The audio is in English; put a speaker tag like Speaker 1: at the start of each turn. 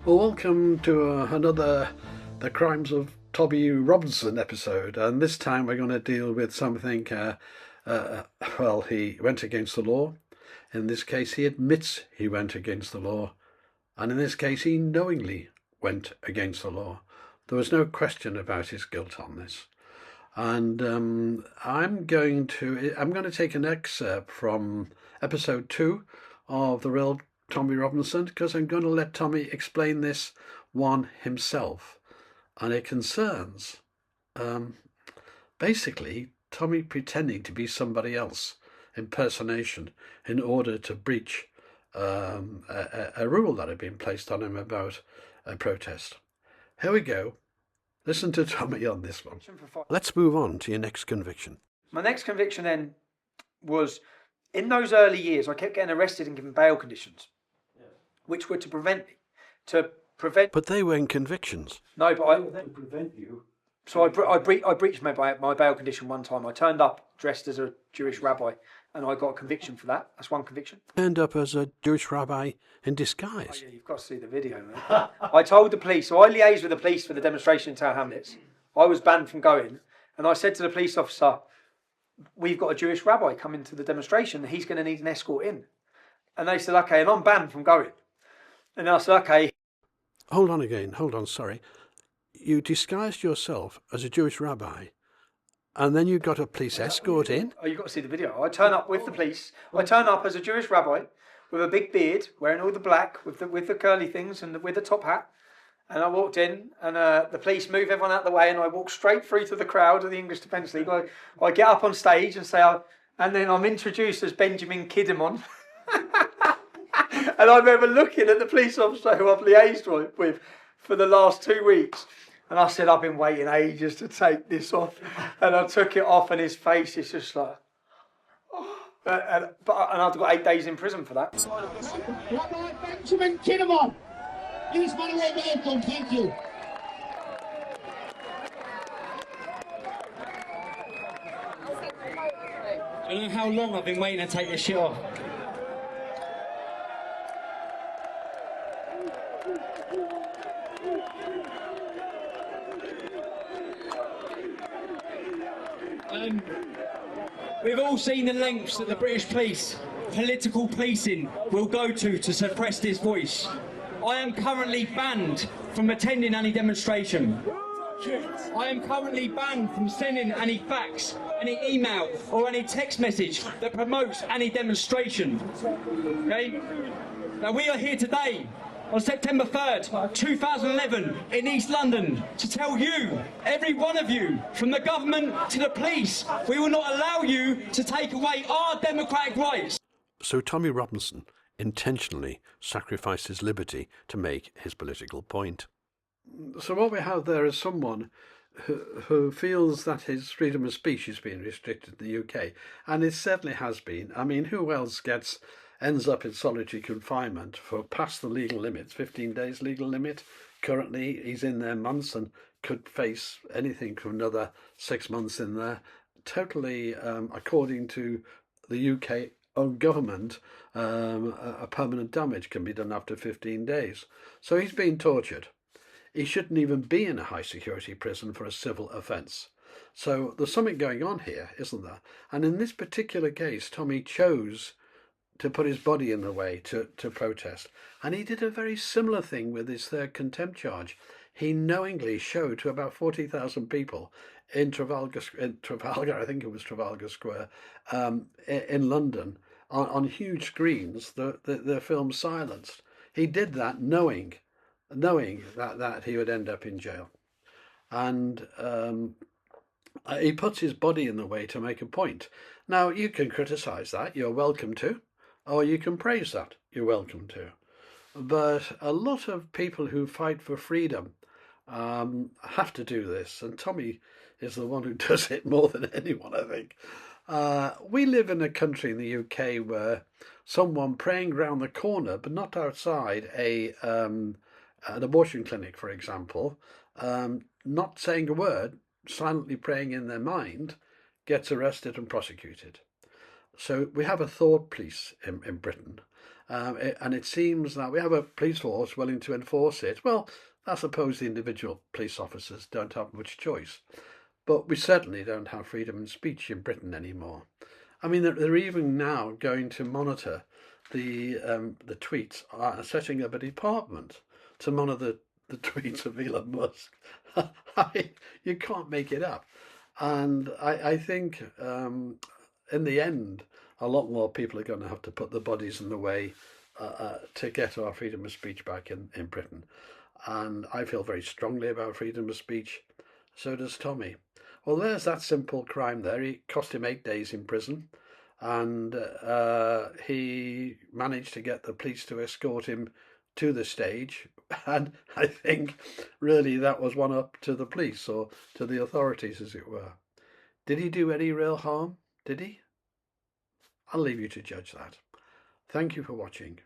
Speaker 1: Well, welcome to another The Crimes of Tommy Robinson episode, and this time we're going to deal with something, well, he went against the law. In this case, he admits he went against the law, and in this case, he knowingly went against the law. There was no question about his guilt on this. And I'm going to take an excerpt from episode 2 of The Real Tommy Robinson, because I'm going to let Tommy explain this one himself. And it concerns basically Tommy pretending to be somebody else, impersonation, in order to breach a rule that had been placed on him about a protest. Here we go. Listen to Tommy on this one. Let's move on to your next conviction.
Speaker 2: My next conviction then was, in those early years, I kept getting arrested and given bail conditions, which were to prevent me.
Speaker 1: But they weren't convictions.
Speaker 2: No, but
Speaker 1: They prevent you.
Speaker 2: So I breached my bail condition one time. I turned up dressed as a Jewish rabbi, and I got a conviction for that. That's one conviction.
Speaker 1: Turned up as a Jewish rabbi in disguise.
Speaker 2: Oh, yeah, you've got to see the video, man. I told the police, so I liaised with the police for the demonstration in Tower Hamlets. I was banned from going, and I said to the police officer, "We've got a Jewish rabbi coming to the demonstration. He's going to need an escort in." And they said, "Okay," and I'm banned from going. And I said, "Okay."
Speaker 1: Hold on, sorry. You disguised yourself as a Jewish rabbi, and then you got a police escort in?
Speaker 2: Oh, you've got to see the video. I turn up with the police. I turn up as a Jewish rabbi with a big beard, wearing all the black, with the curly things and with the top hat. And I walked in, and the police move everyone out of the way, and I walk straight through to the crowd of the English Defence League. I get up on stage and say, and then I'm introduced as Benjamin Kiddemon. And I remember looking at the police officer who I've liaised with for the last 2 weeks. And I said, "I've been waiting ages to take this off." And I took it off, and his face is just like, oh. And I've got 8 days in prison for that.
Speaker 3: Rabbi Benjamin Kiddemon, use my vehicle, thank you.
Speaker 4: I don't know how long I've been waiting to take this shit off. We've all seen the lengths that the British police, political policing, will go to suppress this voice. I am currently banned from attending any demonstration. I am currently banned from sending any fax, any email or any text message that promotes any demonstration. Okay? Now we are here today on September 3rd, 2011 in East London to tell you, every one of you, from the government to the police, we will not allow you to take away our democratic rights.
Speaker 1: So Tommy Robinson intentionally sacrificed his liberty to make his political point. So what we have there is someone who feels that his freedom of speech is being restricted in the UK, and it certainly has been. I mean, who else ends up in solitary confinement for past the legal limits, 15 days legal limit? Currently, he's in there months and could face anything from another 6 months in there. Totally, according to the UK own government, a permanent damage can be done after 15 days. So he's being tortured. He shouldn't even be in a high security prison for a civil offence. So there's something going on here, isn't there? And in this particular case, Tommy chose to put his body in the way to protest. And he did a very similar thing with his third contempt charge. He knowingly showed to about 40,000 people in Trafalgar, I think it was Trafalgar Square, in London, on huge screens, the film Silenced. He did that knowing that he would end up in jail. And he puts his body in the way to make a point. Now, you can criticise that, you're welcome to. Or you can praise that, you're welcome to. But a lot of people who fight for freedom have to do this, and Tommy is the one who does it more than anyone, I think. We live in a country in the UK where someone praying round the corner, but not outside an abortion clinic, for example, not saying a word, silently praying in their mind, gets arrested and prosecuted. So we have a thought police in Britain, And it seems that we have a police force willing to enforce it. Well, I suppose the individual police officers don't have much choice. But we certainly don't have freedom of speech in Britain anymore. I mean, they're even now going to monitor the tweets, setting up a department to monitor the tweets of Elon Musk. You can't make it up. And I think in the end, a lot more people are going to have to put their bodies in the way to get our freedom of speech back in Britain. And I feel very strongly about freedom of speech. So does Tommy. Well, there's that simple crime there. It cost him 8 days in prison. And he managed to get the police to escort him to the stage. And I think really that was one up to the police, or to the authorities, as it were. Did he do any real harm? Did he? I'll leave you to judge that. Thank you for watching.